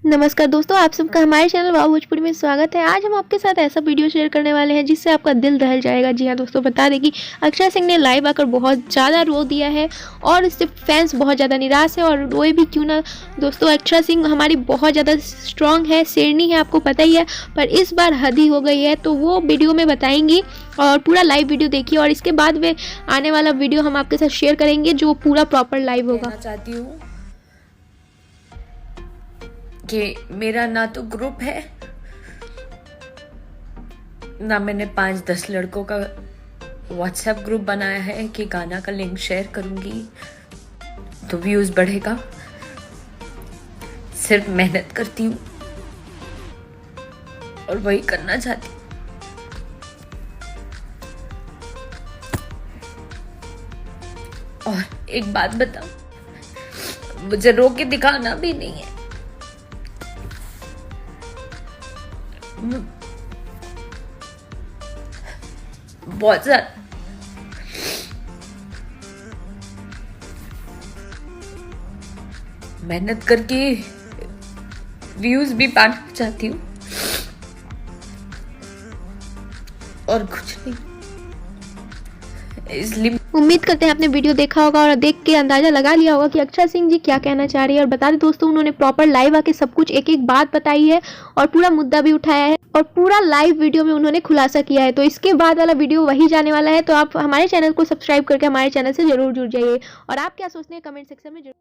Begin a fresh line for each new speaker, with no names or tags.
नमस्कार दोस्तों, आप सबका हमारे चैनल वाव भोजपुरी में स्वागत है। आज हम आपके साथ ऐसा वीडियो शेयर करने वाले हैं जिससे आपका दिल दहल जाएगा। जी हाँ दोस्तों, बता दें कि अक्षरा सिंह ने लाइव आकर बहुत ज़्यादा रो दिया है और इससे फैंस बहुत ज़्यादा निराश है। और रोए भी क्यों ना दोस्तों, अक्षरा सिंह हमारी बहुत ज़्यादा स्ट्रॉन्ग है, शेरनी है, आपको पता ही है। पर इस बार हद ही हो गई है, तो वो वीडियो में बताएंगी और पूरा लाइव वीडियो देखिए। और इसके बाद में आने वाला वीडियो हम आपके साथ शेयर करेंगे जो पूरा प्रॉपर लाइव होगा।
चाहती हूँ कि मेरा ना तो ग्रुप है, ना मैंने 5-10 लड़कों का व्हाट्सएप ग्रुप बनाया है कि गाना का लिंक शेयर करूंगी तो व्यूज बढ़ेगा। सिर्फ मेहनत करती हूँ और वही करना चाहती हूँ। और एक बात बताऊं, मुझे रो के दिखाना भी नहीं है। बहुत ज्यादा मेहनत करके व्यूज भी पाना चाहती हूँ और कुछ नहीं, इसलिए
उम्मीद करते हैं आपने वीडियो देखा होगा और देख के अंदाजा लगा लिया होगा कि अक्षरा सिंह जी क्या कहना चाह रही है। और बता दें दोस्तों, उन्होंने प्रॉपर लाइव आके सब कुछ एक एक बात बताई है और पूरा मुद्दा भी उठाया है और पूरा लाइव वीडियो में उन्होंने खुलासा किया है। तो इसके बाद वाला वीडियो वही जाने वाला है, तो आप हमारे चैनल को सब्सक्राइब करके हमारे चैनल से जरूर जुड़ जाइए। और आप क्या सोचते हैं कमेंट सेक्शन में जरूर